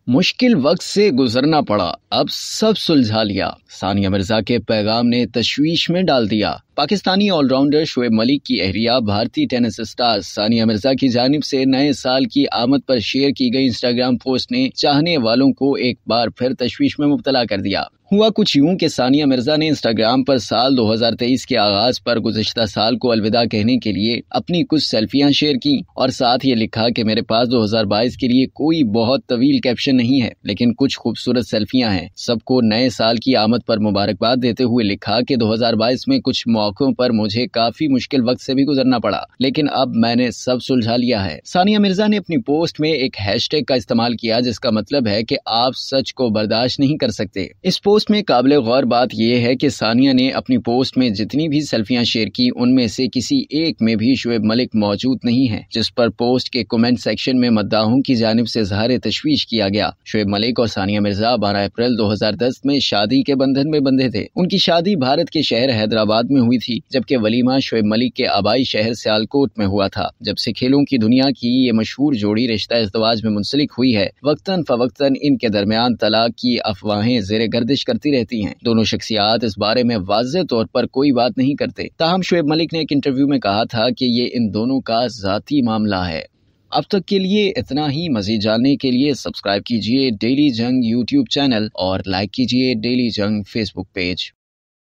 मुश्किल वक्त से गुजरना पड़ा, अब सब सुलझा लिया। सानिया मिर्जा के पैगाम ने तशवीश में डाल दिया। पाकिस्तानी ऑलराउंडर शोएब मलिक की अहलिया भारतीय टेनिस स्टार सानिया मिर्जा की जानिब से नए साल की आमद पर शेयर की गई इंस्टाग्राम पोस्ट ने चाहने वालों को एक बार फिर तशवीश में मुब्तला कर दिया। हुआ कुछ यूं कि सानिया मिर्जा ने इंस्टाग्राम पर साल 2023 के आगाज पर गुज़िश्ता साल को अलविदा कहने के लिए अपनी कुछ सेल्फियां शेयर की और साथ ये लिखा कि मेरे पास 2022 के लिए कोई बहुत तवील कैप्शन नहीं है, लेकिन कुछ खूबसूरत सेल्फियां हैं। सबको नए साल की आमद पर मुबारकबाद देते हुए लिखा कि 2022 में कुछ मौकों पर मुझे काफी मुश्किल वक्त से भी गुजरना पड़ा, लेकिन अब मैंने सब सुलझा लिया है। सानिया मिर्जा ने अपनी पोस्ट में एक हैशटैग का इस्तेमाल किया जिसका मतलब है कि आप सच को बर्दाश्त नहीं कर सकते। इस पोस्ट में काबिल गौर बात यह है कि सानिया ने अपनी पोस्ट में जितनी भी सेल्फियां शेयर की उनमें से किसी एक में भी शोएब मलिक मौजूद नहीं है, जिस पर पोस्ट के कमेंट सेक्शन में मद्दाहों की जानिब से इज़हार तशवीश किया गया। शोएब मलिक और सानिया मिर्जा 12 अप्रैल 2010 में शादी के बंधन में बंधे थे। उनकी शादी भारत के शहर हैदराबाद में हुई थी, जबकि वलीमा शोएब मलिक के आबाई शहर सियालकोट में हुआ था। जब से खेलों की दुनिया की ये मशहूर जोड़ी रिश्ता इज़्दवाज में मुंसलिक हुई है, वक्तन फवक्तन इनके दरमियान तलाक की अफवाहें ज़ेरे गर्दिश करती रहती हैं। दोनों शख्सियात इस बारे में वाज़ेह तौर पर कोई बात नहीं करते। ताहम शोएब मलिक ने एक इंटरव्यू में कहा था कि ये इन दोनों का ज़ाती मामला है। अब तक के लिए इतना ही। मज़ीद जानने के लिए सब्सक्राइब कीजिए डेली जंग यूट्यूब चैनल और लाइक कीजिए डेली जंग फेसबुक पेज।